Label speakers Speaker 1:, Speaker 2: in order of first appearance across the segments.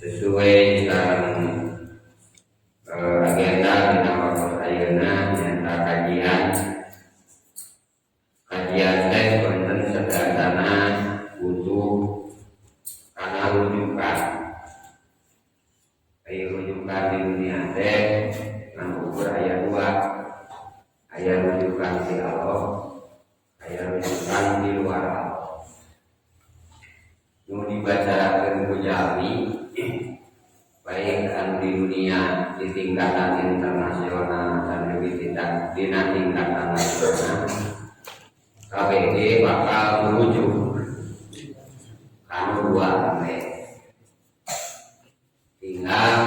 Speaker 1: sesuai dengan agenda dina waktu ayeuna nyata kajian teh konten sederhana butuh karena rujukan di dunia teh ngan ukur aya dua, aya rujukan di Allah, aya rujukan di luar Allah. Nu dibacarakeun ku jalmi baik anu di dunia di tingkatan internasional dan di tingkatan nasional, KBG bakal merujuk anu dua tinggal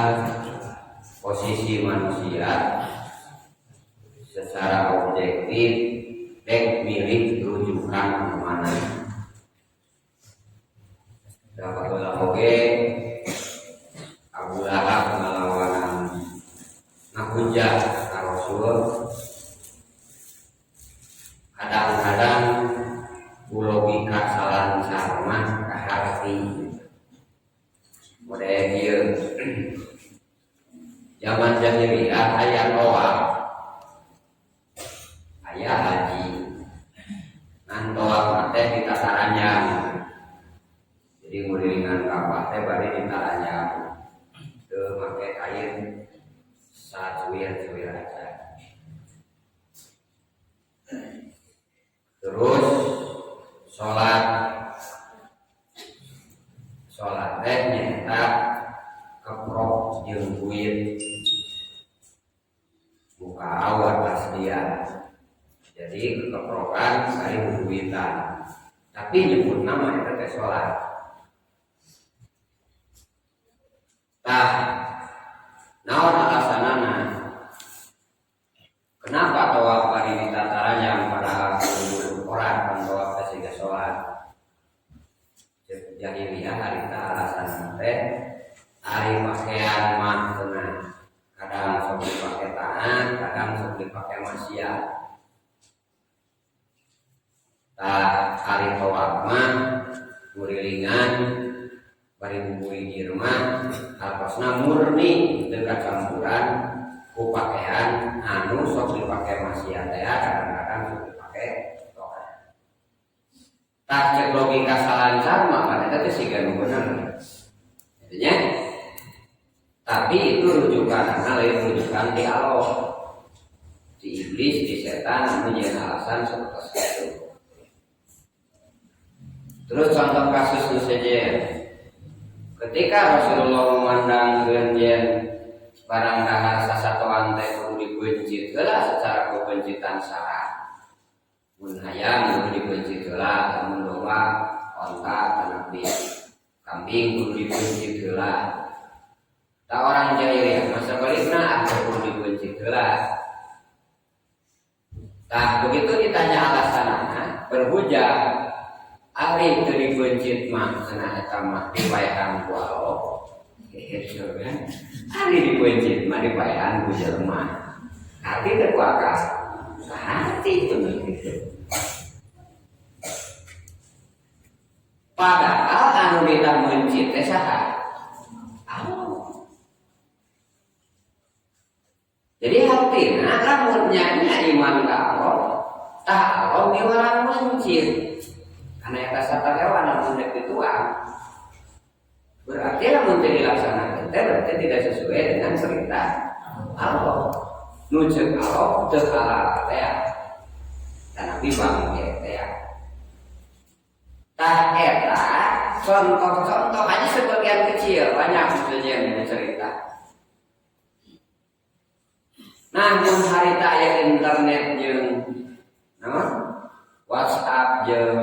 Speaker 1: posisi manusia secara objektif dek milik rujukan mana. Dapat oge Abu Lahab ngelawan ngahujat ka Rasul. Kadang-kadang logika salah sarma ka hati. Model ieu zaman jahiliyah aya tawaf, aya haji. Ngan tawaf teh ditasaranjang. Jadi ngelilingan Ka'bah teh bari ditaranjang. Teu make kain sacuir-cuir aja. Terus sholat teh nyata keprok jeung kuit buka awat tas dia. Jadi keprokan kali kuitan. Tapi nyebut nama eta teh sholat. Tah naon alasanana? Kenapa tawaf bari ditataranjang padahal orang kan tawaf teh siga sholat? Jahiliyah harita alasan teh ari pakaian mah teunah. Kadang sok dipake taat, kadang sok dipake maksiat. Tah ari tawaf mah ngurilingan bari bubui irma hartosna murni teu kacampuran ku pakaian anu sok dipake maksiat teh kadang-kadang sok dipake toat. Tah cek logika salancar mah eta teh siga nu bener. Jadinya tapi itu rujukanna lain rujukan di Allah. Di iblis, di setan anu nyeun alasan seperti itu. Terus contoh kasus nu sejen. Ketika Rasulullah memandangkeun yen barang dahar sasatoan teh kudu dibencit heula secara kebencitan syara. Mun hayang kudu dibencit heula, mun domba, onta, kanapi, kambing kudu dibencit heula. Tak orang jahiliyah masa balikna kudu dibencit heula. Tah begitu ditanya alasanna berhujah ari teu dibencit mah cenah eta mah dipaehan ku Allah. Gitu kan. Ari dibencit mah dipaehan ku jelema. Arti teu ku akal. Arti itu begitu. Padahal anu ditabencit teh saha? Allah. Jadi hartina lamun nya iman ka Allah, tah Allah niwaran mencit. Karena eta satarewa namun dek dituang. Berarti lamun teu dilaksanakeun teh berarti tidak sesuai dengan perintah Allah. Nu ceuk Allah teu halal teh. Tanapi bangke teh. Tah eta contoh-contoh aja sebagian kecil, banyak saja yang cerita. Nah, mun harita aya internet jeung WhatsApp jeung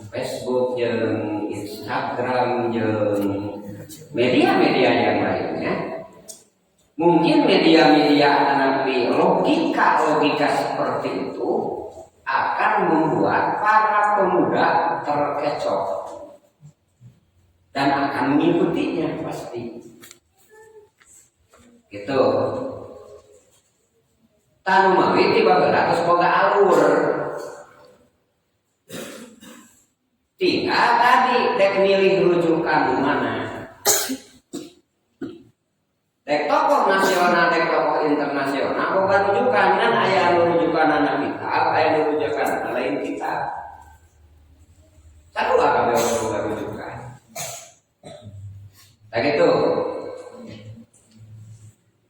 Speaker 1: Facebook jeung Instagram jeung media-media yang lainnya. Mungkin media-media tanapi logika seperti itu akan membuat para pemuda terkecoh dan akan mengikutinya pasti. Gitu. Tanu mawi tiba-tiba terus boga alur. Tinggal tadi dek milih rujukan mana. internasional boga rujukan kan aya rujukan anak kitab aya rujukan lain kitab satu kabeh boga rujukan tak gitu.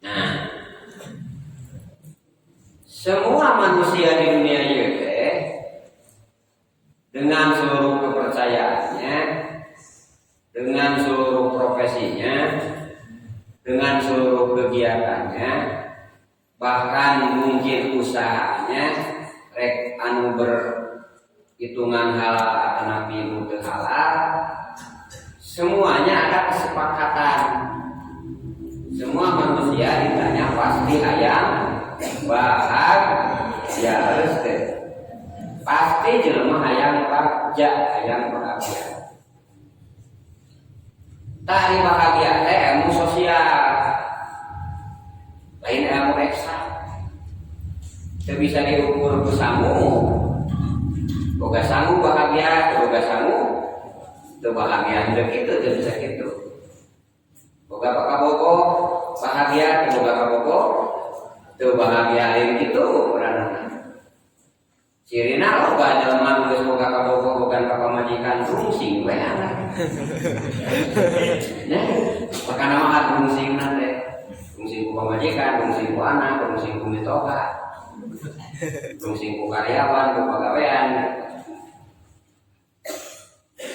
Speaker 1: Nah semua manusia di dunia ini dengan seluruh kepercayaannya, dengan seluruh profesinya, dengan seluruh kegiatannya, bahkan mungkin usahanya, rek anu berhitungan halal atau nabi mutu halal, semuanya ada kesepakatan. Semua manusia ditanya pasti hayang bahagia harus deh. Pasti jelema hayang bahagia, hayang bahagia. Tari bahagia teh ilmu sosial, lain ilmu eksak. Teu bisa diukur ku sangu. Boga sangu bahagia, boga sangu teu bahagia teu kitu teu bisa kitu. Boga kabogo bahagia, teu boga kabogo teu bahagia lain kitu urang. Cirina loba jelema geus boga kabogo bogan ka pamajikan rungsing we anak. Nah, makana mah rungsingna teh. Rungsing ku pamajikan, rungsing ku anak, rungsing ku mitoha. Rungsing ku karyawan, ku pagawean.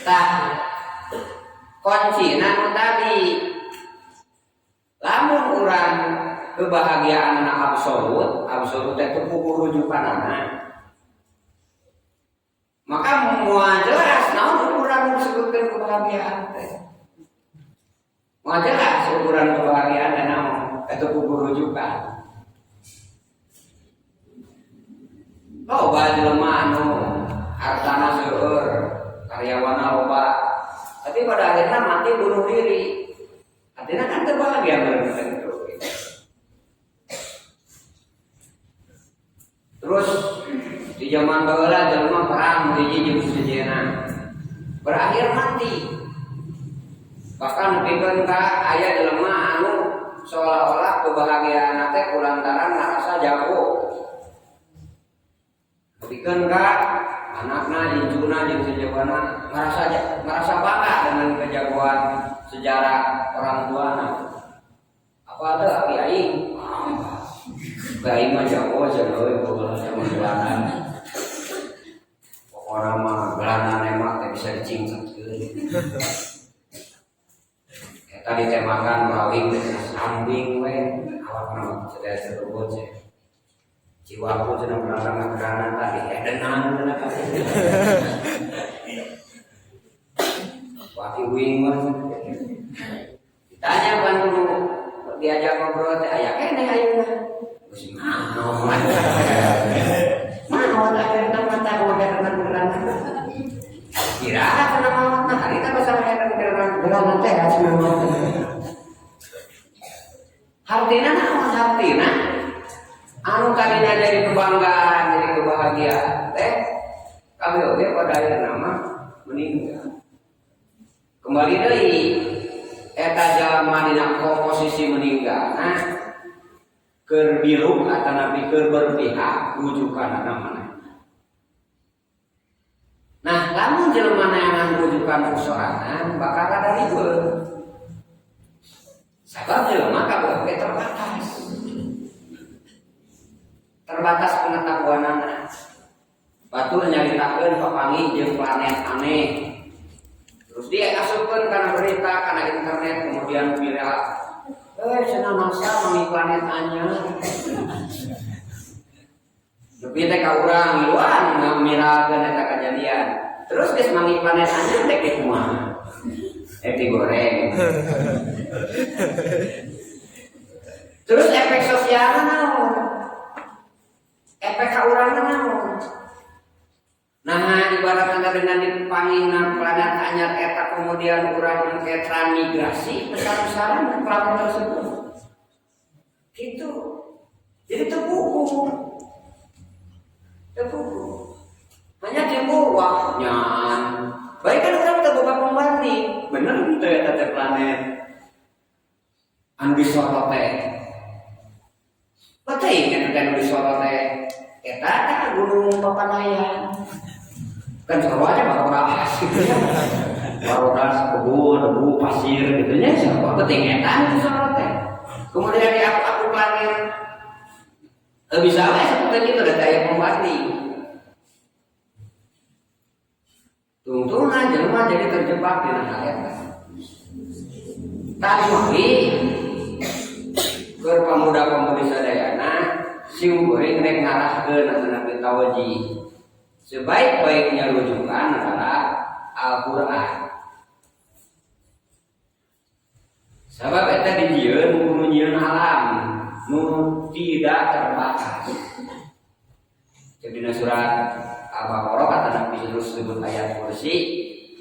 Speaker 1: Tah kuncina nu tadi lamun urang kebahagiaan anak absolut teh teu kudu rujukanana. Maka mua jelas naon ukuran disebutkan kebahagiaan teh. Mua jelas ukuran kebahagiaan teh naon eta kudu rujukan. Loba jelema anu hartana seueur, karyawanna loba, tapi pada akhirnya mati bunuh diri. Artinya kan teu bahagia bener itu. Terus di zaman baheula jelema perang hiji jeung sejeuna berakhir mati. Bahkan nepikeun ka aya jelema anu seolah-olah kebahagiaan teh kulantaran ngarasa jago. Nepikeun ka anakna incuna jeung sejabana ngarasa bangga dengan kejagoan sejarah orang tuana. Apa teh aki aing? Bayi mah jago cenah boga sama gelanan. Orang mah gelanan emang teh bisa dicingketkeun. Eta ditemakan bawing sambing we, awakna cedas sebut ce. Jiwaku cenah berangkat gelanan tadi edenan cenah tadi. Waki wing mah. Ditanya kan dulu diajak ngobrol teh aya keneh ayeuna. Mana akhirnya mata beneran kira karena mau hari kita bisa beneran teh hartina naon hartina anu kadinya jadi kebanggaan jadi kebahagiaan teh kami oge pada akhirnya nama meninggal kembali deui eta jalma dina posisi meninggal keur biluk atau nabi keur berpihak rujukan namanya. Nah, lamun jelema yang rujukan sorangan bakal ada ribet. Sabab jelema kabeh terbatas. Terbatas pengetahuanana. Batur nyaritakeun papangi jeung planet aneh. Terus dia asupkeun kana berita kana internet kemudian viral. Cenah NASA mami planet anyar. Tapi teh ka urang miluan ngamiralkeun eta kejadian. Terus geus mami planet anyar teh ke kumaha? Digoreng. Terus efek sosialna naon? Efek ka urangna naon? Nah, ibarat dengan dipanggilna planet anyar eta kemudian urang ke transmigrasi besar-besaran ke planet tersebut. Gitu. Jadi terbuku. Hanya timbul wahnya. Baik kan orang terbuka kembali. Bener gitu ya tete planet. Anu disorot teh. Penting kan disorot teh eta kan gunung Papanayan. Kan semuanya barodas gitu ya. Barodas, kebun, debu, pasir gitu nya siapa penting eta disorot teh. Kemudian di aku langir bisa aja seperti itu ada daya pembanding. Tungtungan jelema jadi terjebak di ayat. Tadi maki ke pemuda-pemudi sadayana siung goreng rek ngarahkeun nabi tawaji. Sebaik-baiknya rujukan adalah Al-Qur'an. Sebab eta dijieun kudu nyieun alam nu tidak terbatas. Jadi surat Al-Baqarah kata Nabi terus sebut ayat kursi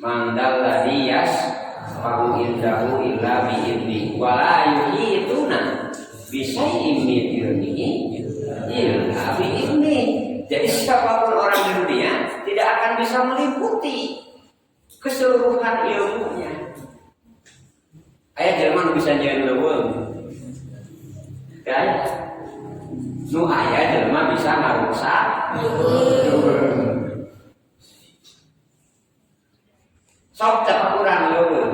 Speaker 1: mandal ladiyas fahu indahu illa bi'idni wala yuhituna bisai'in min ilmihi illa bi'idni. Jadi siapapun orang di dunia tidak akan bisa meliputi keseluruhan ilmunya. Ayat Jerman bisa jadi leuweung. Dan nu aya jelema bisa ngarusak. Sok tapakuran leuweung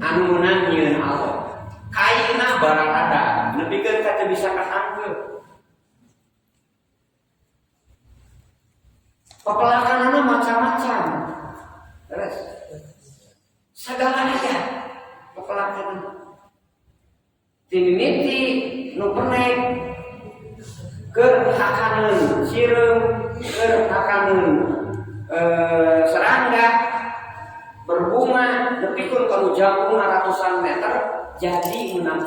Speaker 1: anu meunang nyieun Allah. Kaina bararada nepikeun ka teu bisa kasangkeun. Pepelakanana macam-macam. Terus segala aya pepelakanan. Timimiti nu penek keur hakaneun sireum keur hakaneun serangga berbunga nepikeun ka jauh ratusan meter jadi menang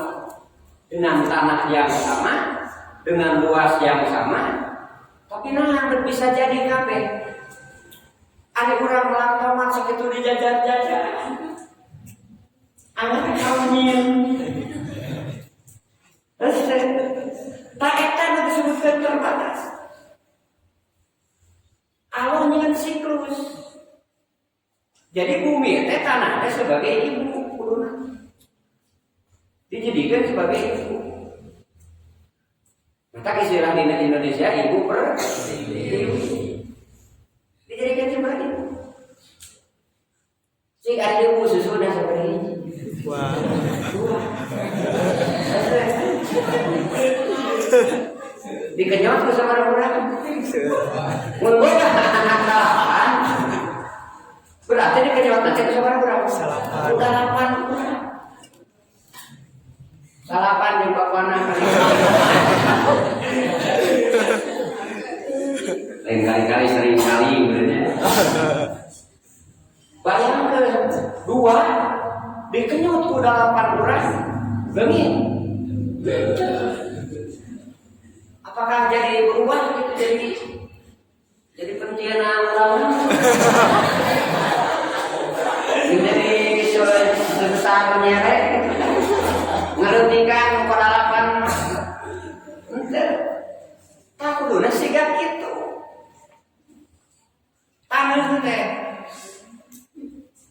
Speaker 1: dengan tanah yang sama dengan luas yang sama tapi nah bisa jadi kabeh ane urang melangkaman sakitu dijajar-jajar anak kawin tak eta disebutkan terbatas. Allah nyeun siklus. Jadi bumi teh tanah teh sebagai ibu kuduna. Dijadikan sebagai ibu. Maka istilah di Indonesia ibu per ibu. Dijadikan sebagai ibu. Cik ada ibu susunya seperti ini. Wah. Dikenyot ke sama orang mengolah anak-anak berarti dikenyot nanti ke sama orang salapan di bapana lain kali-kali sering kali benernya bayangkan dua dikenyot ke 8 orang bengin apakah jadi berubah gitu jadi pentian orang jadi sebesar menyeret ngerutikan peralapan ente tak kudu sigap gitu tangan teh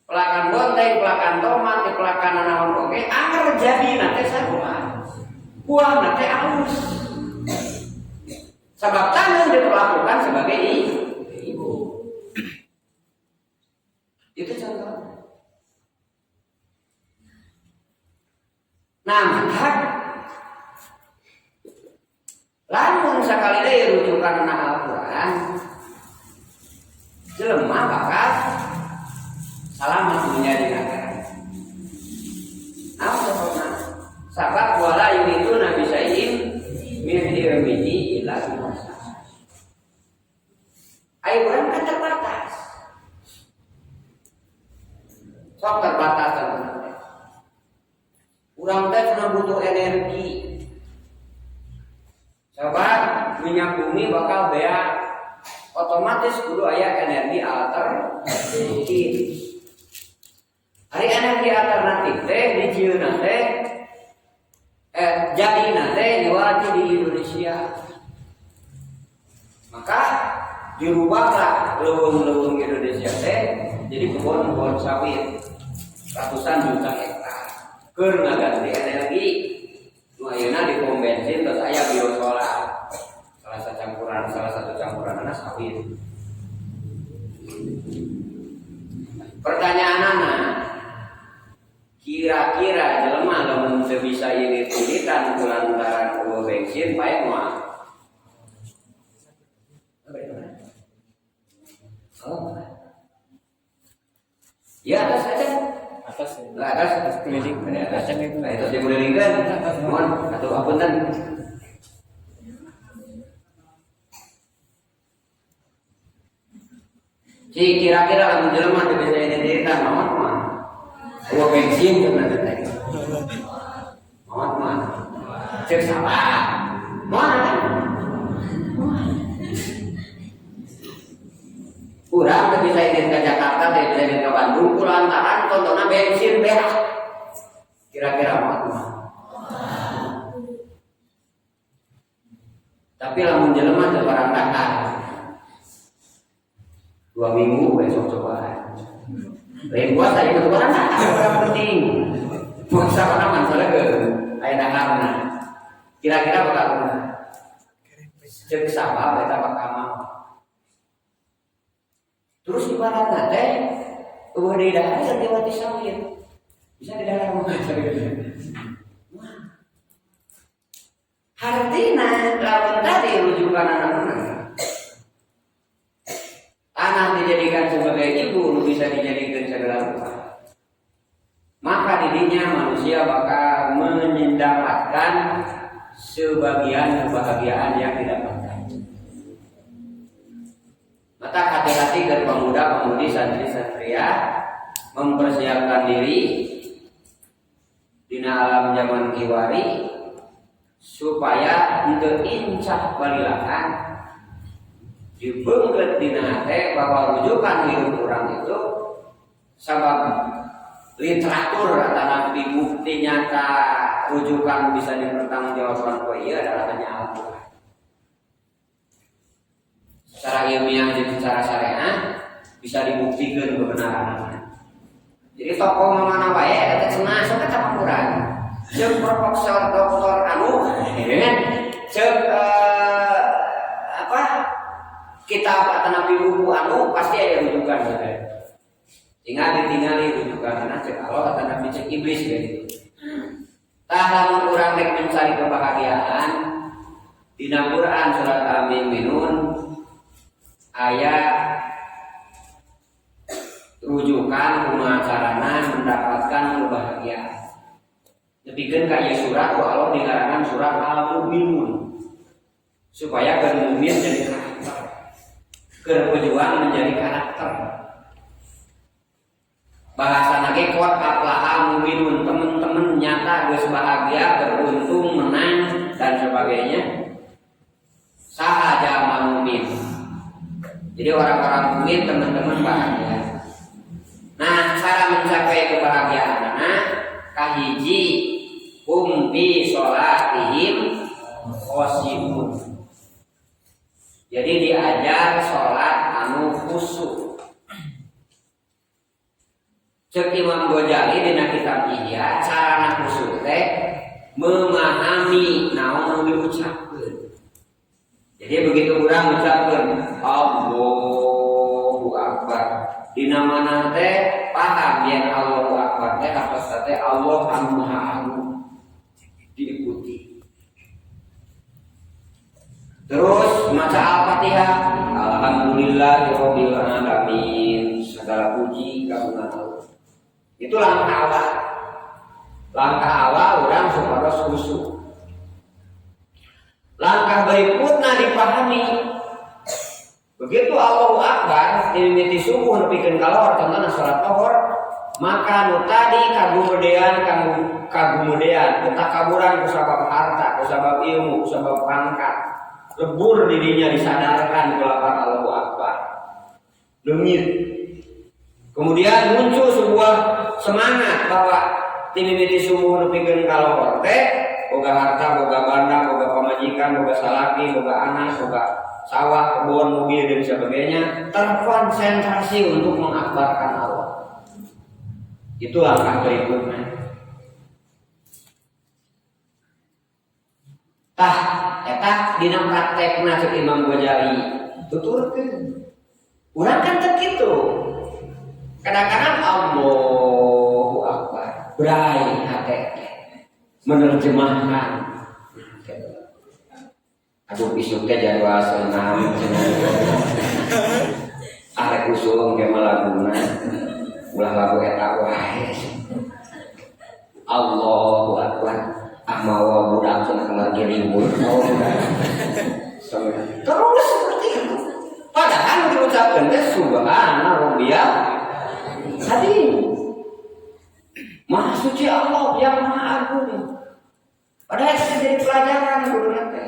Speaker 1: pelakan bonteng pelakan tomat pelakan naon oke anger jadi nanti sarua buah nanti halus sebab tangan diperlakukan sebagai ibu. Itu contoh. Nah, maka lamun sakali deui rujukan Al-Qur'an jelema bakal salamat dunia di akhirat. Apa sabab wala itu nabi sayyid min ilmihi illa bimasa. Ayo orang kan terbatas. Sok terbatas teman. Urang teh cenah butuh energi. Sebab minyak bumi bakal beak otomatis kudu aya energi alternatif. Hari energi alternatif teh dijieuna teh jadi nanti diwajib di Indonesia. Maka dirubahlah leuweung-leuweung Indonesia teh jadi kebun-kebun sawit ratusan juta hektar keur ngaganti energi nu ayeuna di bensin terus aya biosolar. Salah satu campuran sawit. Pertanyaan anak, kira-kira jelema lamun teu bisa irit-iritan kulantaran eueuh bensin bae moal. Oh. Ya atas aja. Atas keliling. Atas itu. Nah, itu dikelilingkeun. Mohon atuh apunten. Si kira-kira lamun jelema teu bisa irit-iritan naon moal. Eueuh bensin cenah teh. Mohon moal. Cek sabar. Moal. Kurang teu bisa irit ke Jakarta, teu bisa irit ke Bandung kulantaran contohna bensin berak. Kira-kira moal. Tapi lamun jelema teu barang dakar 2 minggu besok coba. Lain puasa itu barang dakar penting. Puasa kana masalah ke aya dakarna. Kira-kira bakal kumaha? Cek sabab eta bakal mau. Terus ibaratna teh eueuh di dahar lewati sawit. Bisa di dahar mah. Hartina lamun tadi rujukan anak-anak. Tanah dijadikan sebagai ibu, bisa dijadikan segala rupa. Maka didinya manusia bakal mendapatkan sebagian kebahagiaan yang didapatkan. Maka hati-hati dan pemuda-pemudi santri-santria mempersiapkan diri dina alam zaman kiwari supaya henteu incah balilakan dibeungkeut dina hate bahwa rujukan hidup orang itu sabab literatur atau bukti nyata rujukan bisa dipertanggungjawabkan ku ieu adalah hanya Al-Qur'an. Secara ilmiah dan secara syariah bisa dibuktikan kebenarannya. Jadi tokoh mana wae eta cenah sok campuran. Ceuk profesor doktor anu ceuk kitab atau nabi buku anu pasti ada rujukan gitu. Tinggal ditinggali rujukan karena cek Allah atau nabi cek iblis gitu. Tah lamun urang rek mencari kebahagiaan dina Quran surat Al-Mu'minun ayat rujukan kumaha carana mendapatkan kebahagiaan. Depikeun ka ieu surat ku Allah dilarangan surat Al-Mu'minun supaya keur mukmin jadi karakter. Keur pejuang menjadi karakter. Bahasa nage kuat aflaha mu'minun, teman-teman nyata geus bahagia, beruntung, menang dan sebagainya. Sahaja mukmin. Jadi orang-orang mukmin teman-teman bahagia. Nah, cara mencapai kebahagiaan kahiji hum bi sholatihim khoshi'un. Jadi diajar sholat anu khusyuk. Cek Imam Ghazali dina kitab Ihya carana khusyuk teh memahami naon anu diucapkeun. Jadi begitu urang ngucapkeun Allahu Akbar, dina mana teh paham yen Allahu Akbar teh hartos teh Allah anu Maha Agung diikuti. Terus maca Al-Fatihah, Alhamdulillahirabbil alamin, segala puji kagungan Allah. Itu langkah awal. Langkah awal orang supados khusyuk. Langkah berikutnya dipahami. Begitu Allahu Akbar dimimiti subuh nepikeun ka lohor contohna salat lohor, maka nu tadi kagumudean, ketakaburan ku sabab harta, ku sabab ilmu, ku sabab pangkat lebur dirinya disadarkan kelapar Allahu Akbar. Leungit. Kemudian muncul sebuah semangat bahwa timimiti subuh nepikeun ka lohor teh boga harta, boga banda, boga pamajikan, boga salaki, boga anak, boga sawah, kebun, mobil dan sebagainya, terkonsentrasi untuk mengakbarkan Allah. Itu langkah berikutnya. Tah eta dina praktekna cek Imam Ghazali tuturkeun. Urang kan teu kitu. Kadang-kadang Allahu Akbar, berai hate menerjemahkan. Aduh isuk teh jadwal senam arek usul ge malaguna ulah lagu eta wae. Allahu Akbar. Amawa budak cenah lagi ribut. Terus seperti itu. Padahal diucapkan teh subhana rabbiyal azim. Maha suci Allah yang maha agung. Padahal itu jadi pelajaran guru nanti.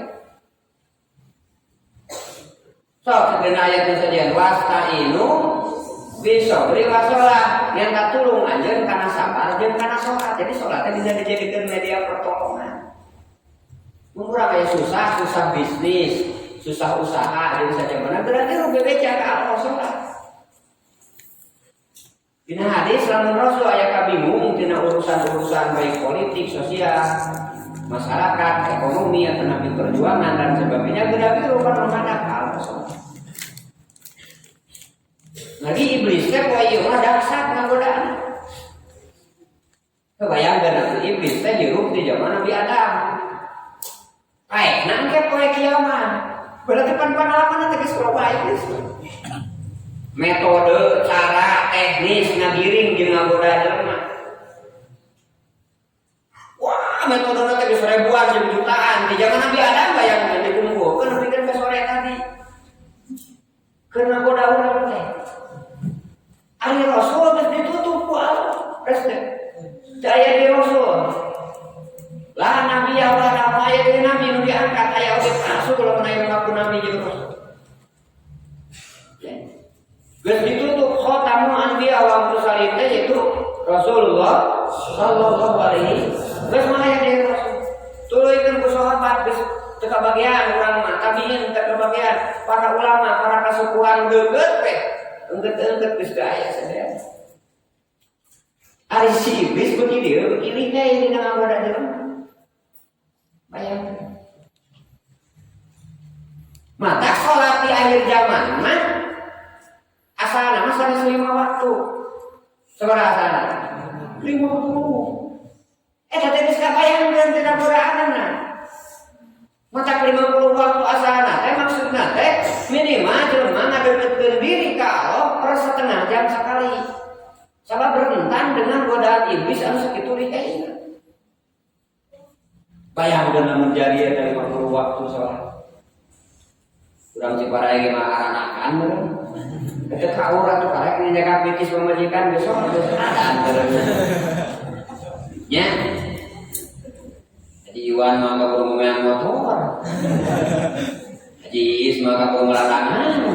Speaker 1: So, sebenarnya ayatnya saja wasta'inu bisabri wasolah yang tak tulung aja karena sabar dan karena sholat. Jadi sholatnya bisa dijadikan media pertolongan. Murah kayak susah bisnis, susah usaha, jadi saja mana berarti rugi beca kalau sholat. Dina hadis lamun Rasul aya kabingung dina urusan-urusan baik politik, sosial, masyarakat, ekonomi, atau nabi perjuangan dan sebagainya, berarti rupa menghadap kalau sholat. Lagi iblis teh poe ieu mah dahsyat ngagodaan. Kebayangkeun atuh iblis teh hirup di zaman Nabi Adam. Kaekna engke poe kiamat. Berarti pengalaman teh geus loba iblis. Metode, cara, teknis ngagiring jeung ngagoda jelema. Wah, metode teh geus ribuan jeung jutaan. Di zaman Nabi Adam bayangkeun dikumpulkeun nepikeun ke sore tadi. Keur ngagoda urang teh. Ari Rasul geus ditutup ku Allah. Daya di Rasul. Lah Nabi Allah nama aya di Nabi nu diangkat aya oge palsu kalau menawi mengaku Nabi jeung Rasul. Geus ditutup khatamu anbiya wa mursalin yaitu Rasulullah sallallahu alaihi wasallam aya di Rasul. Tuluykeun ku sahabat geus teu kabagian urang mah tabiin teu kabagian para ulama, para kasukuhan deukeut teh. Engket-engket geus aya sadaya. Ari si iblis begini teh ini ngagoda jelema. Bayangkeun. Mata salat di akhir zaman mah asalna mah 105 waktu. Sabaraha asalna? 50. Eta teh geus kabayangkeun tina godaanna. Mata 50 waktu asalna teh maksudna teh minimal jelema ngadeukeutkeun diri ka Allah per setengah jam sekali. Sabab berentang dengan godaan iblis anu sakitu lihainya. Bayangkeun lamun jadi eta 50 waktu salat. Urang Ciparai ge mah aranakan bener. Eta kaur atuh karek njaga pitis pamajikan geus ada. Nya. Jadi Iwan mah kabur memeang motor. Haji Is mah kabur melarangan.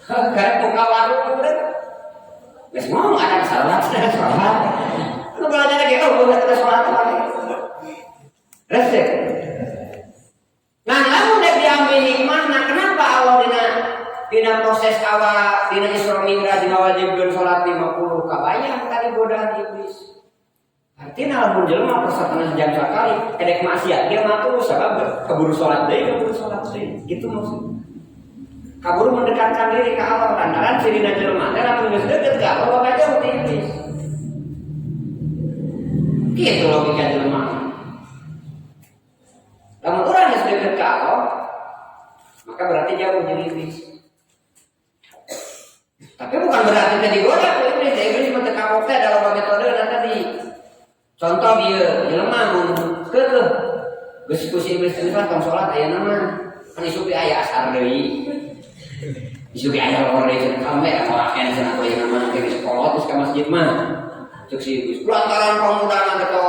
Speaker 1: Karek buka warung bener. Geus mau ada salat. Lu belajar lagi ada salat lagi. Resep. Nah, lalu udah diambil hikmahna, kenapa Allah dina proses awal dina Isra Mi'raj diwajibkeun salat 50 kabayang tadi godaan iblis. Artinya lamun jelema per setengah jam sekali kedek maksiat dia mah tuh sabab kaburu salat deui, gitu maksudnya. Kaburu mendekatkan diri ke Allah lantaran cirina jelema teh lamun geus deukeut ka Allah bakal jauh ti iblis. Kitu logika jelema. Lamun urang geus deukeut ka Allah, maka berarti jauh dari iblis. Tapi bukan berarti tadi digoda ku iblis, iblis mah teu kapok teh dalam metode tadi. Contoh dia jelema mun keukeuh geus ku si iblis teh tong salat aya nama kan isupi aya asar deui. Isupi aya lor deui cenah kambe ngolakeun cenah ku aya nama ke sekolah terus ka masjid mah. Cuk si iblis lantaran pamudana geto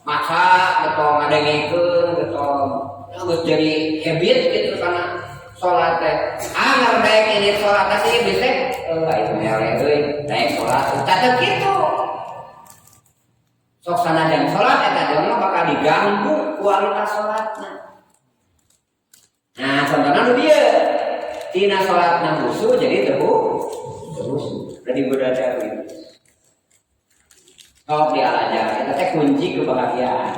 Speaker 1: maca geto ngadengikeun geto geus jadi habit gitu kana salat teh. Anggar daek ini salat teh si iblis teh itu mere euy daek salat teh kitu. Sok sanajan salat eta jelema bakal diganggu kualitas salatna. Nah, contohna nu dieu. Tina salatna khusyuk jadi teu khusyuk. Jadi goda teh. Sok dialajar eta teh kunci kebahagiaan.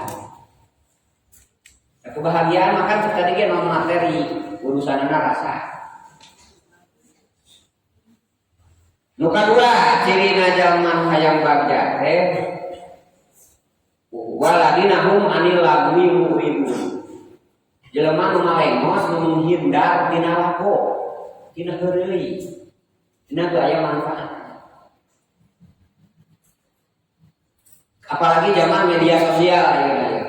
Speaker 1: kebahagiaan makan tadi ge non materi, urusanana rasa. Nu kadua cirina jalma hayang bagja teh waladinahum anil lagwi muridun. Jelema nu malengos nu menghindar tina lapo, tina heureuy, tina teu aya manfaat. Apalagi zaman media sosial aya.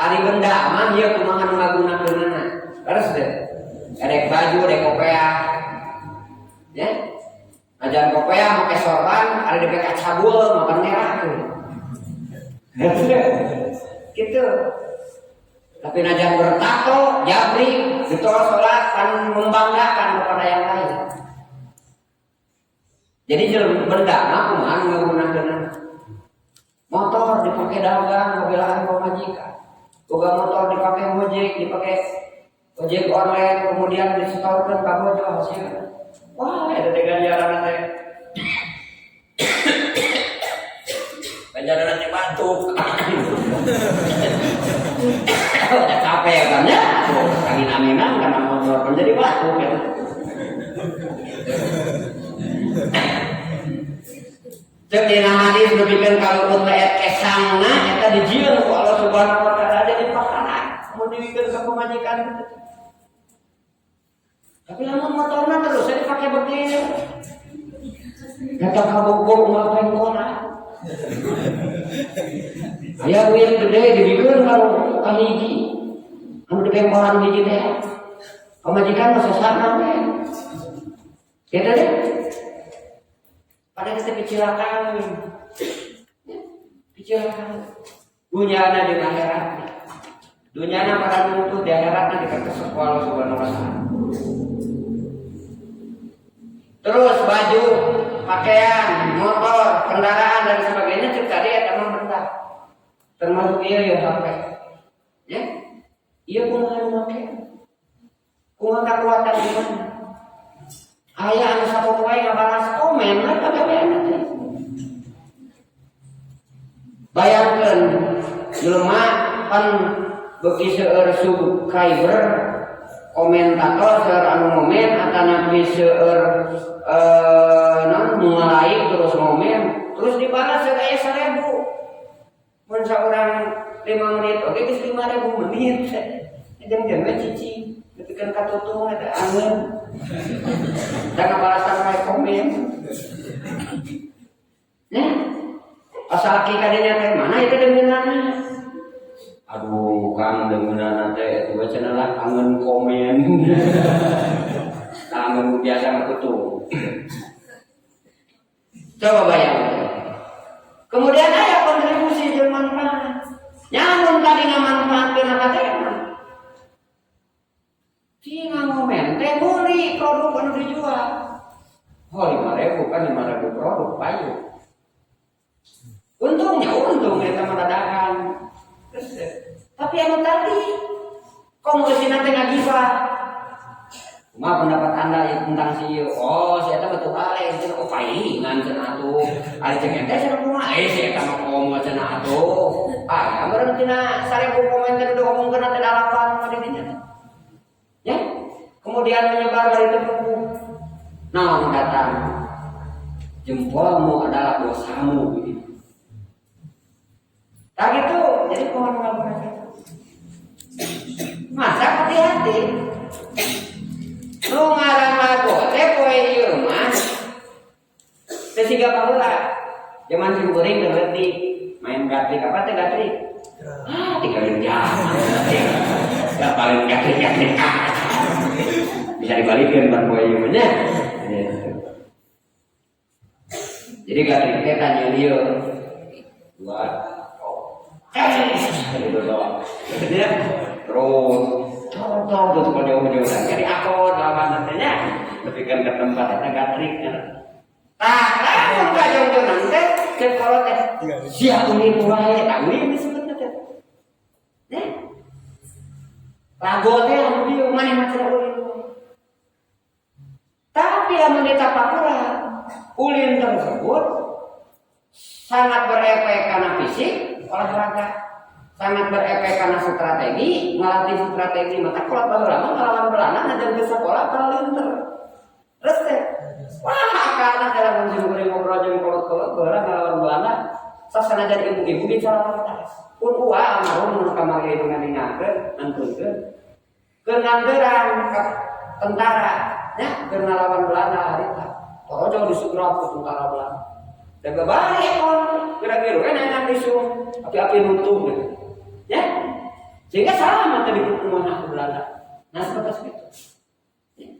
Speaker 1: Ari benda mah ieu kumaha nu ngagunakeunana. Leres teh. Erek baju, erek kopea. Ya. Ajan kopea make sorban, ari dipeke cabul makan merah tuh. Gitu. Tapi najan bertato, jabri, betul sholat kan membanggakan kepada yang lain. Jadi benda mah kumaha nu ngagunakeunana. Motor dipakai dagang, mobilan pemajikan. Boga motor dipakai ojek online, kemudian disetorkan ke bojo hasilnya. Wah, ada ganjaran teh. Ganjaran teh batuk. Udah capek kan ya? Kali naminan karena motor menjadi batuk ya. Cek dina hadis berbikin kalau pun ayat kesangna eta dijieun ku Allah Subhanahu wa taala jadi pakana mun dibikin ke pemajikan. Tapi lamun motorna terus dipakai begini. Kata kabogor umat pengkona. Aya duit gede dibikeun kalau kahiji. Anu dipengkoran hiji teh. Pemajikan mah sasana teh. Kita deh. Pada kita kecelakaan, dunyana di akhirat, dunyana pada nuntut di akhiratnya dikasih sekolah Subhanahu wa taala. Terus baju, pakaian, motor, kendaraan dan sebagainya tadi ada benda, termasuk ya HP, ya, iya kumaha make, kumaha kekuatan di mana? Ayah anu satu poe ngabalas komen lah kagawean teh. Bayangkeun jelema pan beuki seueur subscriber komentator seueur anu ngomen atanapi seueur mulai terus ngomen terus dibalas aya 1000. Mun saurang 5 menit oke geus 5000 menit. Jeung cici ketika katutung ada angin. Jangan balasan mereka komen. Ya, asal kikadenya teh mana itu dengenana. Aduh, kang dengenana teh itu cenah lah kangen komen. Kangen biasa ngakutu. Coba bayangkan. Kemudian ada kontribusi jeung manfaat. Nyamun tadi ngamanfaatkeun apa teh? Cina ngomen, teh beli produk anu dijual. Oh 5.000 kan 5.000 produk payu. Untung eta mah dadakan. Tapi anu tadi kongresina teh ngagibah. Kumaha pendapat Anda tentang si ieu? Oh, si eta betul ale, cenah palingan cenah atuh. Ari cek ente cenah kumaha? Si eta mah komo cenah atuh. Ah, ameureun tina 1000 komen teh ngomongkeun teh dalapan mah didinya. Ya, kemudian menyebar dari tepung. Nah, datang jempolmu adalah dosamu begitu. Tak gitu, jadi pohon ngabuburit. Masa hati-hati. Lu ngaran lagu, teh poe ieu mah. Teh siga baheula. Zaman cimburing ngerti main gatrik apa teh gatrik? Ah, 3 jam. Gak paling gatrik-gatrik. Bisa dibalikin ban poe ieu nya. Jadi gatrik teh tanya lieu. Buat terus terus jauh-jauh jadi aku lawan nantinya tapi kan ke tempat ada gatrik tak jauh-jauh nanti ke kolot siap ini mulai tahu ini sebetulnya ya lagotnya anu dia mana macam ulin tapi yang ditapakura ulin tersebut sangat berefek karena fisik olahraga sangat berefek karena strategi, melatih strategi. Maka kalau baheula mah ngalawan Belanda ngajar ke sekolah palinter. Terus teh, wah karena dalam menjumpai ngobrol jeung kolot-kolot baheula ngalawan Belanda, sasana jadi ibu-ibu bicara atas. Pun uang almarhum nu kamari dengan ningakeun, anteukeun. Keur nganggeran tentara, nya keur ngalawan Belanda harita. Torojo disugrap ku tentara Belanda. Dan kebalik kira-kira kan yang disuruh api-api nutup gitu. Ya, sehingga sama tadi hukuman aku Belanda. Nah seperti itu. Ya.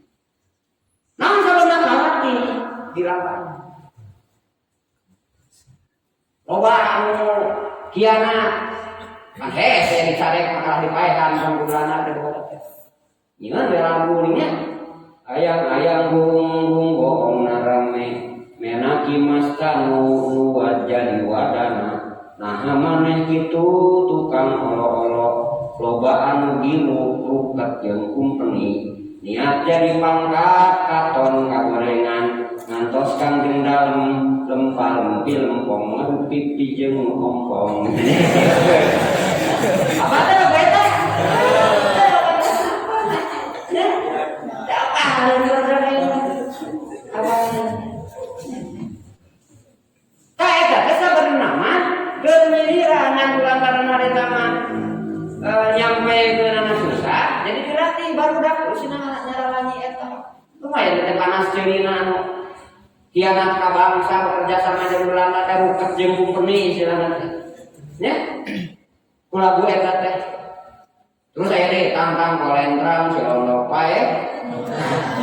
Speaker 1: Nah sebelumnya hati dilakukan. Loba anu kiana kan saya dicarek makalah dipaehan sama Belanda ada buat apa? Nyeun we lagunya ayang-ayang bung bohong narame menaki mastanu wajadi wadana. Nah maneh kitu tukang olo-olo loba anu gilu rukat jeung kumpeni niat jadi pangkat katon kagorengan ngantos kang jeung dalem lempar lempong pipi jeung ompong. Apa teh beta? Nyampe ke nana susah, jadi dilatih baru dak usina nyaralanyi eta. Lumayan teh panas ceulina anu kianat ka bangsa bekerja sama jeung Belanda teh ruket jeung kumpeni istilahna teh. Nya? Kulagu eta teh. Terus saya deh tantang kolentrang si londok pae.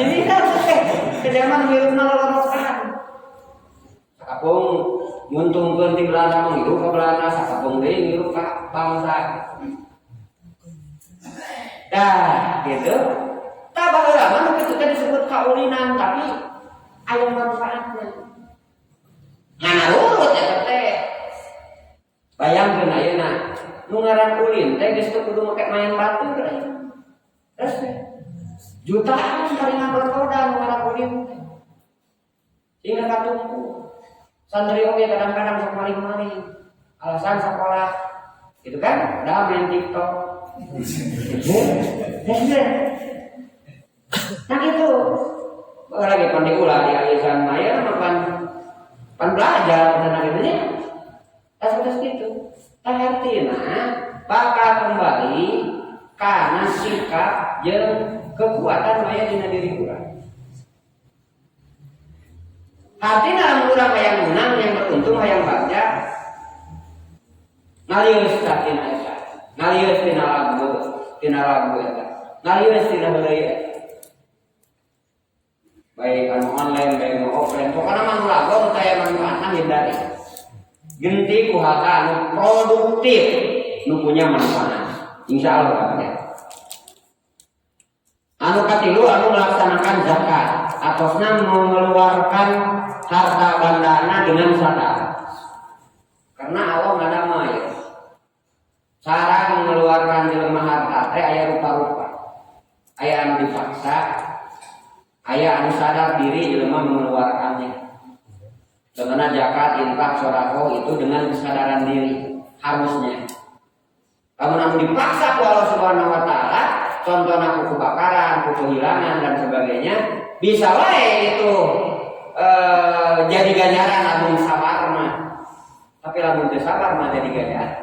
Speaker 1: Jadi kan ke zaman hirupna lolokan. Sakapung nguntungkeun ti Belanda menghirup ka Belanda, sakapung deui ngirup ka bangsa. Dah, gitu. Tak baheula mah kitu teh disebut kaulinan, tapi aya manfaatnya. Ngana urut eta teh. Bayangkeun ayeuna nu ngaran ulin teh geus teu kudu make main batu teh. Terus teh jutaan palingan bertoda nu ngaran ulin teh. Sehingga katumpu. Santri oge kadang-kadang sok maling-maling. Alasan sekolah gitu kan, udah main TikTok. Nah itu lagi pandikulah di alisan maya pan belajar dan akhirnya seperti itu. Artinya bakal kembali karena sikap jeung kekuatan maya dina diri urang. Hati dalam urang yang menang, yang beruntung, yang bahagia. Ngalius satin aya. Ngalius tina lagu eta. Ngalius tina heuleuy. Baik anu online, baik anu offline, pokona mah lagu teh manfaatna hindari. Genti ku hata anu produktif, nu punya manfaat. Insyaallah ya. Anu katilu anu melaksanakan zakat, atosna mengeluarkan harta bandana dengan sadar. Karena Allah ngadamai. Cara mengeluarkan jelema harta teh aya rupa-rupa. Aya anu dipaksa, aya anu sadar diri jelema mengeluarkannya. Contohna zakat, infak, sedekah itu dengan kesadaran diri harusnya. Lamun anu dipaksa ku Allah Subhanahu wa taala, contohna ku kebakaran, ku kehilangan dan sebagainya, bisa wae itu jadi ganjaran lamun sabar mah. Tapi lamun teu sabar mah jadi ganjaran.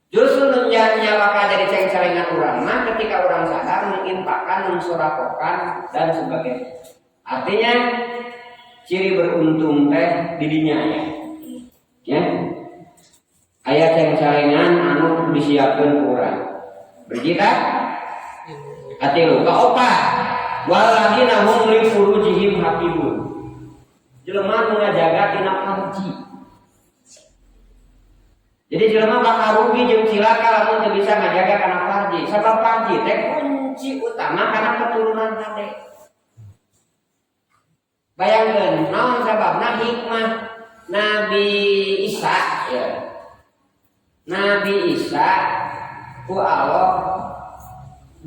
Speaker 1: Justru menjadinya bakal jadi ceng-celengan orang mah ketika orang sadar menginfakkan, mensorakokan dan sebagainya. Artinya ciri beruntung teh di dinya ya. Aya ceng-celengan anu disiapkeun urang. Berjita atilu kaopat waladina hum li furujihim hafizun. Jelema nu ngajaga tina farji. Jadi jelema bakal rugi jeung cilaka lamun teu bisa ngajaga kana farji. Sabab farji teh kunci utama kana keturunan teh. Bayangkeun naon sababna hikmah Nabi Isa ya. Nabi Isa ku Allah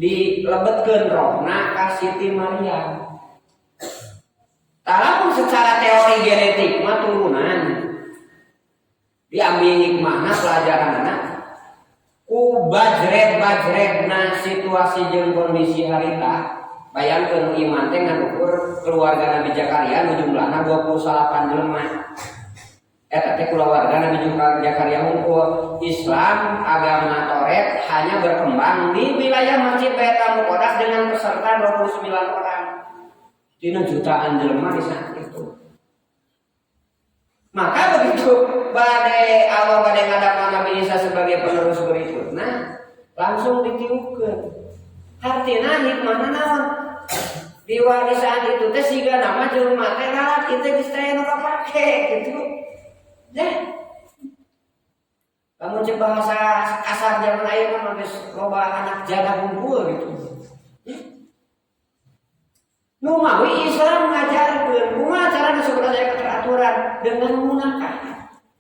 Speaker 1: dilebetkeun rohna ka Siti Maryam. Talamun secara teori genetik mah turunan diambil hikmahna pelajaranna ku bajret-bajretna situasi jeung kondisi harita. Bayangkeun iman teh ngukur keluarga Nabi Zakaria nu jumlahna 28 jelema. Eta teh keluarga Nabi Zakaria hukum Islam agama Taurat hanya berkembang di wilayah Masjid Baitul Muqaddas dengan peserta 29 orang. Dina jutaan jelema di saat itu. Maka begitu Allah badai ngadapkan Nabi Isa sebagai penerus berikutnya, langsung ditiupkeun. Artina hikmahna naon? Di warisan itu teh siga nama jelema teh lalaki teh geus teu nu kapake gitu. Kamu cek bahasa kasar zaman ayeuna mah geus loba anak jaga kumpul gitu. Nu mawi Islam ngajarkeun kumaha carana supaya keteraturan dengan munakah,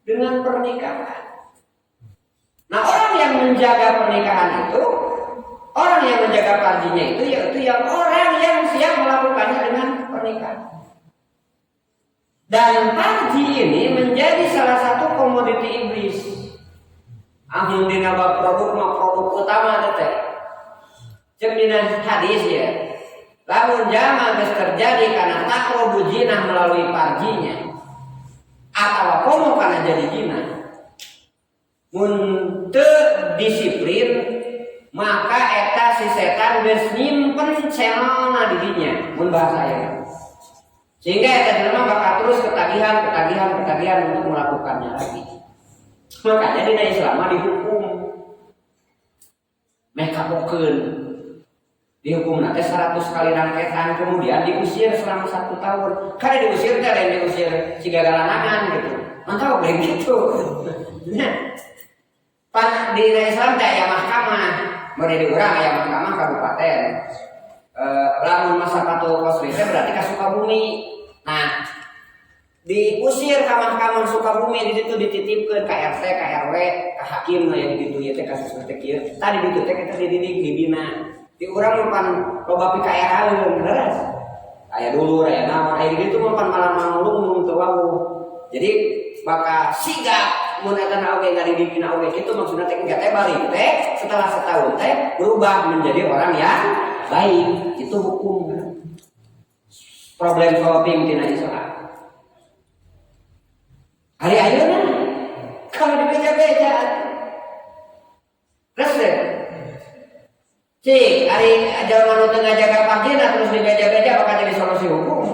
Speaker 1: dengan pernikahan. Nah, orang yang menjaga pernikahan itu, orang yang menjaga farjinya itu yaitu yang orang yang siap melakukannya dengan pernikahan. Dan farji ini menjadi salah satu komoditi iblis. Amun dina bab produk utama teh. Cek dina hadis ya. Lamun jama geus terjadi karena takrobu jinah melalui farjinya atau komo kana jadi jinah. Mun teu disiplin maka eta si setan geus nyimpen celana di dinya mun bahasa aya. Sehingga eta jelema bakal terus ketagihan untuk melakukannya lagi. Makanya dina Islam dihukum meh kabokeun. Dihukum nanti 100 kali rangketan, kemudian diusir selama 1 tahun. Karena diusir teh lain diusir si gagalanangan gitu. Mantap begitu. Nah, pan di Islam teh aya mahkamah, mun di urang aya mahkamah kabupaten. Lamun masa patuh kosri teh berarti ka Sukabumi. Nah, diusir ka mahkamah Sukabumi di situ dititipkeun ka RT, ka RW, ka hakim yang ditu ieu teh kasus teh kieu. Tadi ditu teh kita dididik dibina. Di urang pan loba pikaehaeun beneran. Aya dulur, aya naon, aya ditu mah pan malam mangulung teu wawuh. Jadi bakal sigap mun eta oge ngadidikina oge kitu maksudna teh engke teh balik teh setelah setahun teh berubah menjadi orang yang baik. Itu hukum. Problem solving tina Islam. Hari ayeuna kalau dibeja-beja terus deh. Cik, hari zaman nu teu ngajaga farjina terus dibeja-beja bakal jadi solusi hukum.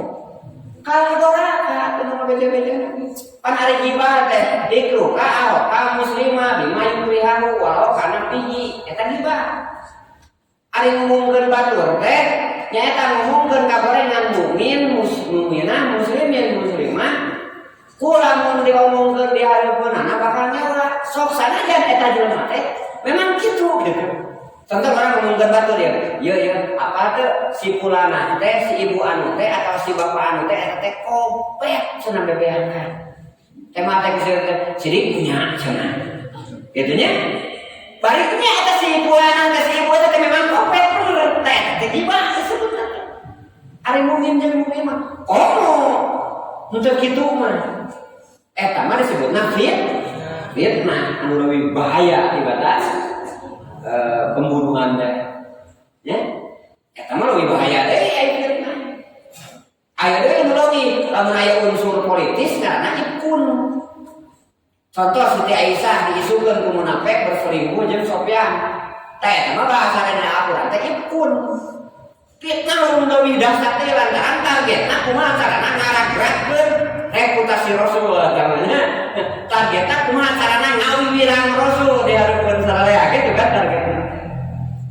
Speaker 1: Kalau doraka teu ngabeja-beja. Pan ari gibah teh dikru ka muslimah bima yurihahu walau kana pihi eta gibah. Ari ngomongkeun batur teh nyaeta ngomongkeun kagorengan mukmin mukminah muslimin muslimah kulamun diomongkeun di hareupeunana bakal nyawa. Sok sanajan eta jelema teh memang kitu gitu. Contoh orang ngomongkeun batur ya. Ieu apa teh si fulana teh si ibu anu teh atau si bapak anu teh eta teh kopet cenah bebeankan. Teh mah teh sirik nya cenah. Kitu nya. Baliknya eta si fulana teh si ibu teh memang kopet bener teh teh gibah disebutna. Ari mukmin jeung mukmin mah komo. Untuk kitu mah. Eta mah disebutna fitnah anu leuwih bahaya tibatan. Pembunuhan teh ya eta mah leuwih bahaya deui aya fitnah. Aya deui anu leuwih lamun aya unsur politis ngaranna ikun. Contoh Siti Aisyah diisukeun ku munafik berselingkuh jeung Sofyan. Teh eta mah bahasana Al-Qur'an teh ikun. Fitnah mun leuwih dahsyat teh lantaran targetna kumaha carana ngaragragkeun reputasi Rasul namanya. Targetna kumaha carana ngawiwirang Rasul di hareupeun sararea gitu kan targetna.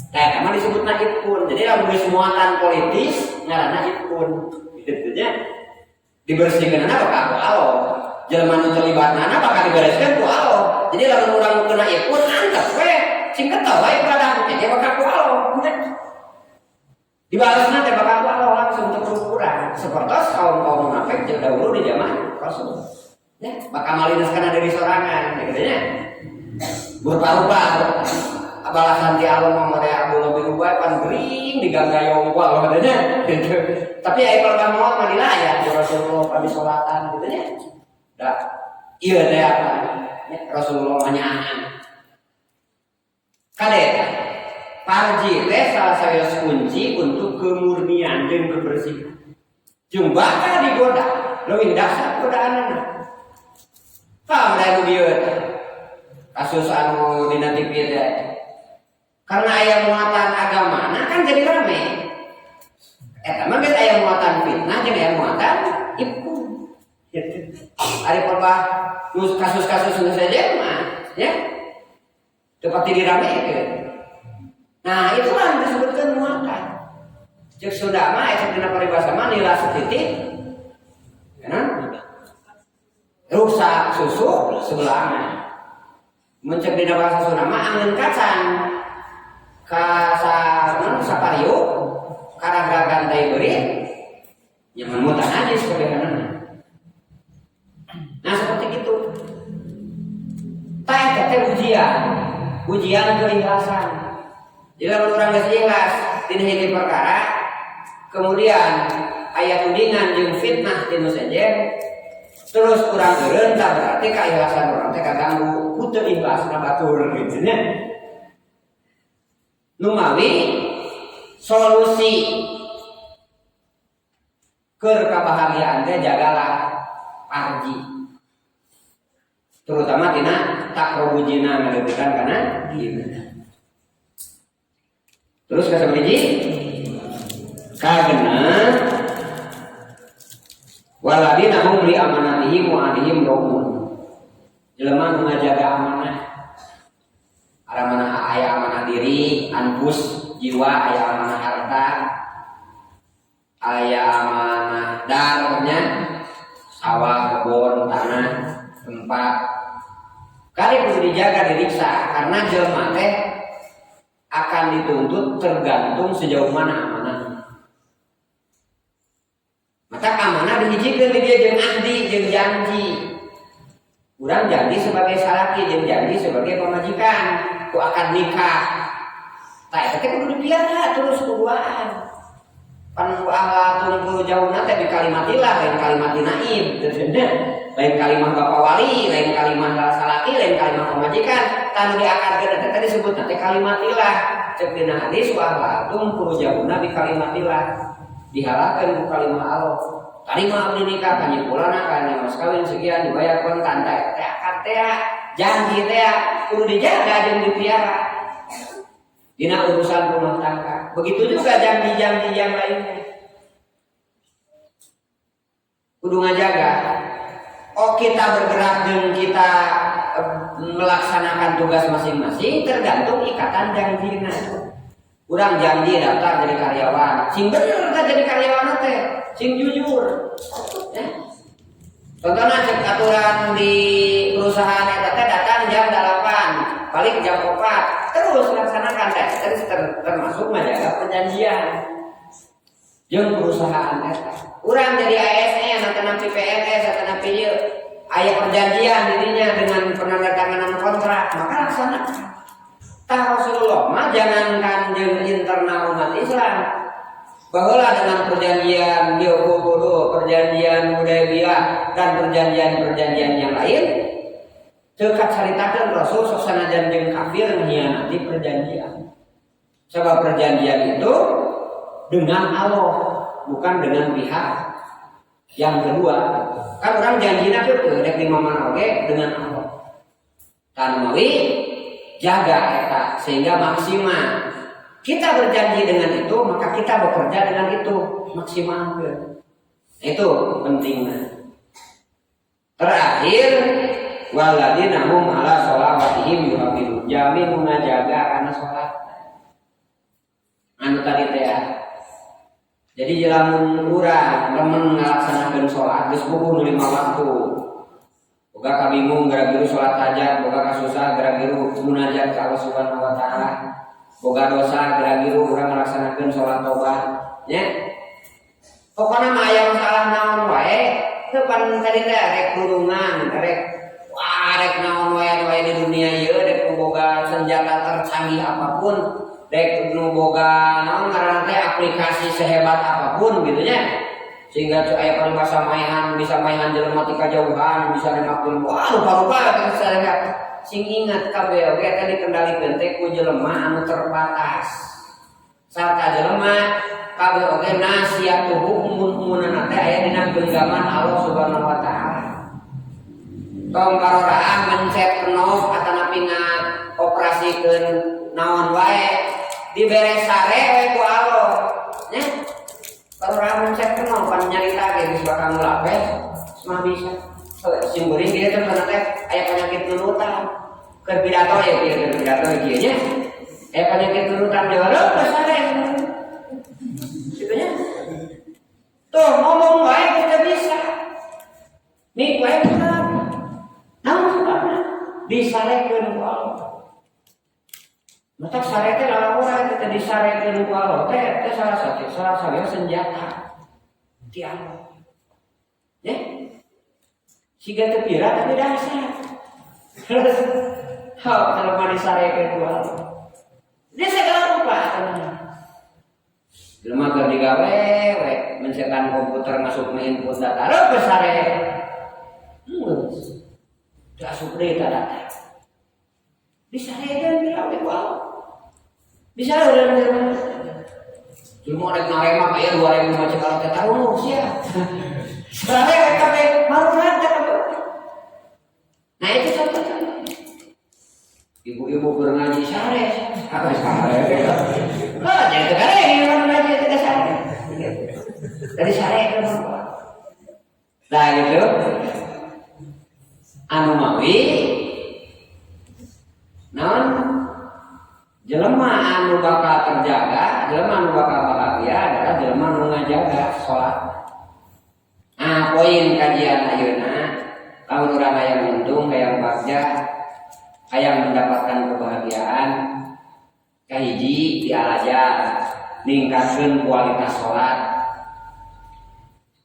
Speaker 1: Tah eta mah disebutna ikun. Jadi lamun geus muatan politis ngaranna ikun. Kitu nya. Dibersihkeunana bakal ku Allah. Jelema nu terlibatna bakal dibereskeun ku Allah. Jadi lamun urang nu kena ikun antep we sing ketawa ibadah teh bakal ku Allah. Dibalasna teh bakal ku Allah langsung terukuran. Sapertos kaum munafik jeung dahulu di zaman Rasul. Ya, bakal malinaskan dari sorangan, gitu ya. Berubah-ubah. Balasan ti Allah mah model Abdullah bin Ubay pan gering diganggayong ku Allah katanya. Gitu. Tapi aya keluarga maot mah dilayat di Rasulullah pada salatan gitu ya. Da ieu teh apa? Ya, Rasulullah mah nyaan. Kadek parji teh salah satu kunci untuk kemurnian dan kebersihan. Jeung bakal digoda leuwih dahsyat godaanna. Paham da dieu kasus anu dina TV teh. Karena aya muatan agamana kan jadi rame. Eta mah geus aya muatan fitnah jeung aya muatan ibku. Ari perbah kasus-kasus nu saja mah ya. Seperti diramekeun. Nah, itulah yang disebutkan muatan. Cek sudah mah cek dina paribasa mah nila setitik. Ya, rusak susu sebelahna. Mencek dina bahasa Sunda mah angin kacan. Ka sapariu karagagan teh beurit. Yang memutan aja sebenarnya. Nah, seperti itu. Teh ujian keikhlasan. Jika orang geus ikhlas tina hiji perkara, kemudian aya tudingan jeung fitnah tinu sejen, terus urang eureun tah berarti keikhlasan urang teh kaganggu, ku teu ikhlasna batur kitu nya. Nu mawi solusi keur kabahagiaan teh jagalah parji. Terutama tina takrobujina ngadeukeun kana dina. Terus ka sabaraha? Kagena waladina hum li amanatihim wa adihim raumun. Jelema nu ngajaga amanah. Amanah aya amanah diri, anfus, jiwa, aya amanah harta, aya amanah darahnya, sawah, kebun, tanah, tempat. Kali perlu dijaga diriksa karena jelema teh akan dituntut tergantung sejauh mana amanah. Maka amanah dihijikeun di dia jeung ahdi jeung janji. Urang janji sebagai salaki jeung janji sebagai pamajikan ku akan nikah. Tah eta teh kudu dipiara terus kuduaan. Pan ku ahlatun ku jauhna teh di kalimatillah lain kalimat naib terus lain kalimah bapak wali, lain kalimah salaki, lain kalimah pemajikan. Tanu diakarkeun eta teh disebut teh kalimatillah. Cek dina hadis wa latum purujahuna bi kalimatillah. Dihalakeun ku kalimah Allah. Kalimah abdi nikah kanyepulana kana mas kawin sekian dibayar kontan teh akad teh janji teh kudu dijaga jeung dipiara. Dina urusan rumah tangga. Begitu juga janji-janji yang lainnya. Kudu ngajaga. Oh kita bergerak dan kita melaksanakan tugas masing-masing tergantung ikatan janjina. Urang janji daftar jadi karyawan, sing bener kita jadi karyawan teh, sing jujur. Ya. Contohnya cek aturan di perusahaan eta teh datang jam 8, balik jam 4, terus laksanakan teh, termasuk menjaga perjanjian. Jeung perusahaan eta. Urang jadi ASN atau napi PNS atau napi ieu aya perjanjian dirinya dengan penandatanganan kontrak, maka laksanakan. Tah Rasulullah mah jangankan jeung internal umat Islam, bahwa dengan perjanjian Yahudi, perjanjian Hudaybiyah dan perjanjian-perjanjian yang lain, teu kacaritakeun Rasul sok sanajan jeung kafir nghianati perjanjian. Sebab perjanjian itu dengan Allah, bukan dengan pihak yang kedua. Kan orang janjina teh rek di mana oge dengan Allah. Tan mawi jaga eta sehingga maksimal. Kita berjanji dengan itu, maka kita bekerja dengan itu maksimalkeun. Itu pentingnya. Terakhir waladina hum ala sholawatihim yuhafizun. Jamin ngajaga kana salat. Anu tadi teh jadi jelamun urang remen ngalaksanakeun salat geus puguh 5 waktu. Boga kabingung gara-gara salat hajat, boga kasusah gara-gara munajat ka Allah Subhanahu wa taala. Boga dosa gara-gara urang ngalaksanakeun salat tobat, nya. Pokona mah aya masalah naon wae, teu pan tadi teh rek kurungan, rek naon wae di dunia ieu rek boga senjata tercanggih apapun. Dek nu boga naon ngaranna teh aplikasi sehebat apapun gitu nya. sehingga aya paribasa maehan bisa maehan jelema ti kajauhan bisa nemakeun wah rupa-rupa kita sing ingat kabeh oge teh dikendalikeun teh ku jelema anu terbatas sarta jelema kabeh oge nasiatuhu umun-umunna teh aya dina genggaman Allah Subhanahu wa taala tong karoraan mencet knob atanapi operasikeun naon wae diberes sare we ku Allah nya kalau orang mencet kenal pan nyarita geus bakal ngulapeh semua bisa simburing dia teh kana teh aya penyakit nurutan keur pidato ya keur pidato kieu nya aya penyakit nurutan dewa sare kitu nya tuh ngomong wae kita bisa nih wae benar namun sebabna disarekeun ku Allah mata sare teh lawan kita disarekeun ku Allah teh salah satu senjata ti Allah. Ya. Siga teu pira tapi dahsyat. Terus kalau mah disarekeun ku Allah. Dia segala rupa teman. Jelema keur digawe we mencetan komputer masuk ke input data reup sare. Teu asup deui ta data. Disarekeun ku Allah. Bisa ada cuma rek narema kayak 2000 macam kalau kita tahu sia. Sare kabeh marurat kabeh. Nah itu contoh. Ibu-ibu berngaji sare, apa sare? Oh, jadi kare orang ngaji tidak sare. Dari sare ke apa? Nah gitu. Anu mawi naon jelema anu bakal terjaga, jelema anu bakal bahagia adalah jelema anu ngajaga salat. Nah, poin kajian ayeuna, lamun urang hayang untung, hayang bagja, hayang mendapatkan kebahagiaan, kahiji dialajar ningkatkeun kualitas salat.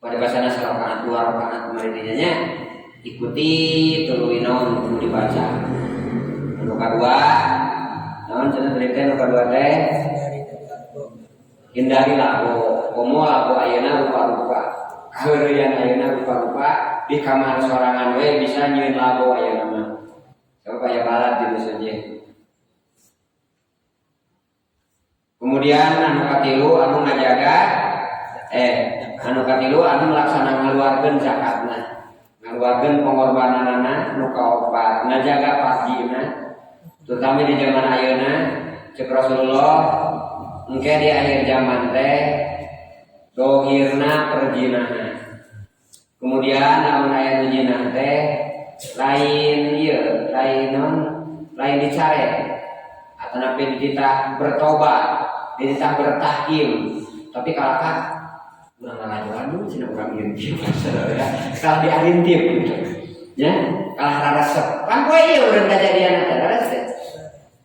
Speaker 1: Pada bahasana sarakaat 2 rakaat kemarin nya ikuti tuluy naon kudu dibaca. Anu kadua naon cenah teh nu kadua teh hindari lagu komo lagu ayeuna rupa-rupa kaheureuyan ayeuna rupa-rupa di kamar sorangan we bisa nyieun lagu ayeuna mah coba aya balat di saja. Kemudian anu katilu anu ngajaga anu katilu anu melaksana ngaluarkeun zakatna ngaluarkeun pengorbananana nu kaopat ngajaga fardina terutama di zaman ayeuna cek Rasulullah engke di akhir zaman teh dohirna perzinahan kemudian namun aya nu zinah teh lain dicare atanapi dititah bertobat dititah bertahkim tapi kalahkah urang ngalajuan dulu cenah urang intip kalau diarintip gitu ya kalah resep kan poe ieu urang kajadian teh resep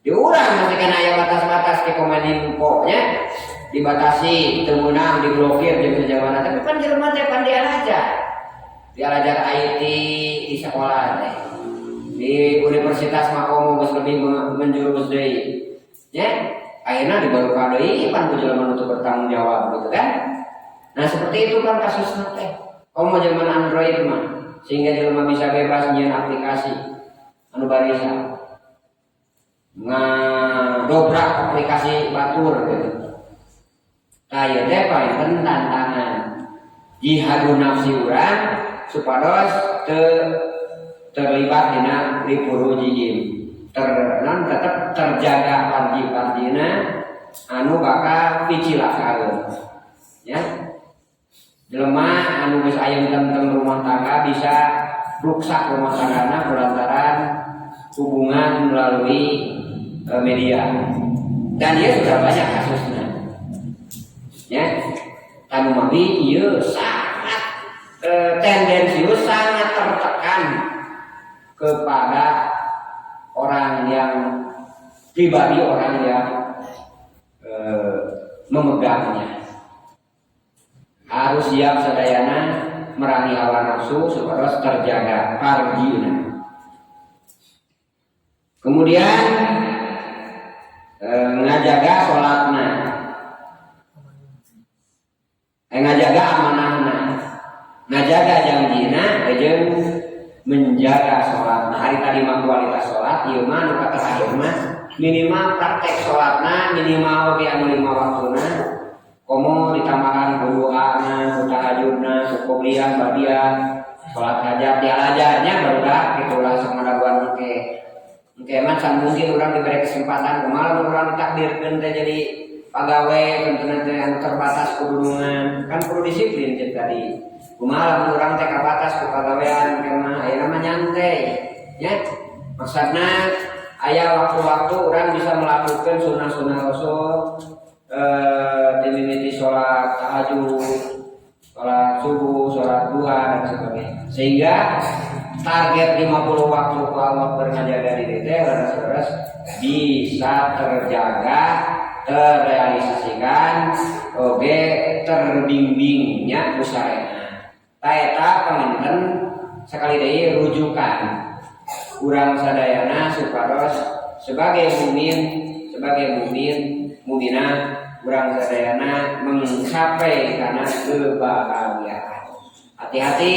Speaker 1: diurang masih kena aya batas-batas di Kominfo nya dibatasi temunang diblokir jeung sejawana tapi kan jelema teh pan dialajar IT di sekolah teh di Universitas Makomo geus lebih menjurus deui nya ayeuna dibaruka deui pan ku jelema nu bertanggung jawab gitu kan. Nah seperti itu kan kasusna teh komo zaman Android mah sehingga jelema bisa bebas nyieun aplikasi anu barisa ngadobrak aplikasi batur gitu. Kaya teh paling tantangan jihadu nafsi urang supados terlibat dina ripuru jijim tetap terjaga parji-parjina anu bakal picilakaeun ya jelema anu geus aya tentang rumah tangga bisa rusak rumah tanggana lantaran hubungan melalui media dan dia sudah banyak kasusnya ya anu mami ieu sangat tendensius sangat tertekan kepada orang yang pribadi orang yang memegangnya harus siap sadayana merangi hawa nafsu supaya terjaga parjina. Kemudian ngajaga sholatna, ngajaga amanahna. menjaga sholat. Nah hari tadi mah kualitas sholat, ieu mah nu terakhir mah minimal praktek sholatna minimal ge anu 5 waktuna. Komo ditambahkan kuduana, tahajudna, kuqoblian, badian, sholat hajat, tialajarnya barulah gitulah samaraguan engke mah can mungkin urang diberi kesempatan kumaha urang ditakdirkeun teh jadi pagawe tentunya teh anu terbatas kudungan kan perlu disiplin cek tadi. Kumaha urang teh kabatas ku pagawean kana aya mah nyantai nya. Maksudna aya waktu-waktu urang bisa melakukan sunah-sunah Rasul dimimiti sholat tahajud, sholat subuh, sholat duha dan sebagainya. Sehingga target 50 waktu ku Allah berjaga diri teh leres-leres bisa terjaga, terrealisasikan, oge terbimbingnya usahana. Taeta paminten sekali deui rujukan urang sadayana supados sebagai mukminah urang sadayana mencapai karena kebahagiaan. Hati-hati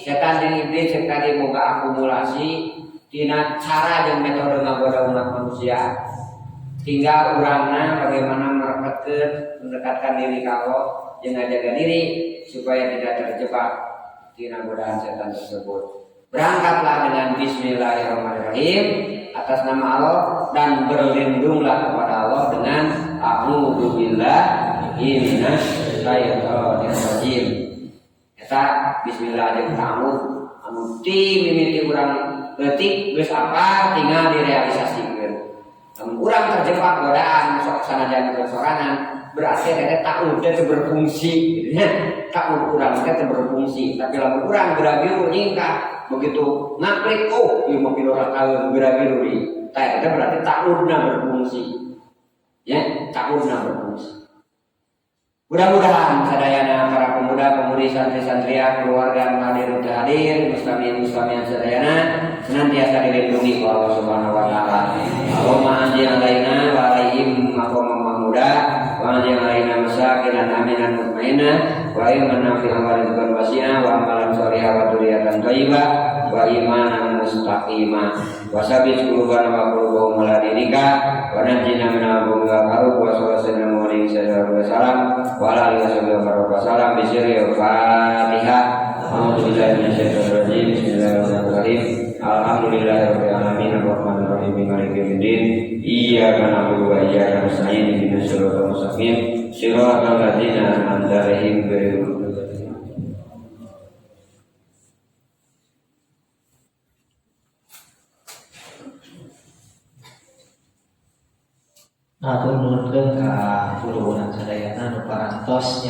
Speaker 1: setan dan iblis yang tadi boga akumulasi tina cara dan metode ngagoda umat manusia. Tinggal urangna bagaimana mendekatkan diri ka Allah jeung ngajaga diri supaya tidak terjebak tina godaan setan tersebut. Berangkatlah dengan bismillahirrahmanirrahim atas nama Allah dan berlindunglah kepada Allah dengan a'udzubillahi minasyaitonir rajim. Eta bismillah jeung ta'awud anu ti mimiti urang leutik geus apa tinggal direalisasikeun. Lamun urang terjebak godaan sok sanajan sorangan berarti eta ta'awud teh berfungsi. Ta'awud urang teh berfungsi, tapi lamun urang geura-geuru nyingkah begitu ngaklik ieu mah pidora kaeun geura-geuru di. Tah eta berarti ta'awudna berfungsi. Ya, ta'awudna berfungsi. Mudah-mudahan sadayana para pemuda-pemudi santri-santriah keluarga hadir hadir muslimin sadayana senantiasa dilindungi oleh Allah Subhanahu wa taala. Allahumma anjil alaina wa alaihim maqamam mahmuda wa anjil alaina masakinan aminan mutmainah wa ilman nafi'an wa rizqan wasi'a wa amalan shalihah wa dzurriyyatan thayyibah wa imanan mustaqimah wa sabbit qulubana wa qulubahum ala dinika wa najjina minal ghururi wal karub wa sallallahu alaihi wasallam wa ala alihi wasallam bisirri al-Fatihah. A'udzubillahi minasyaitonir rajim. Bismillahirrahmanirrahim. Alhamdulillahirabbil alamin arrahmanir rahim maliki yaumiddin. Iyyaka na'budu wa iyyaka nasta'in ihdinas siratal mustaqim siratal ladzina an'amta 'alaihim ghairil maghdubi 'alaihim.
Speaker 2: Atur nuhunkeun ka kuluhurang sadayana nu parantos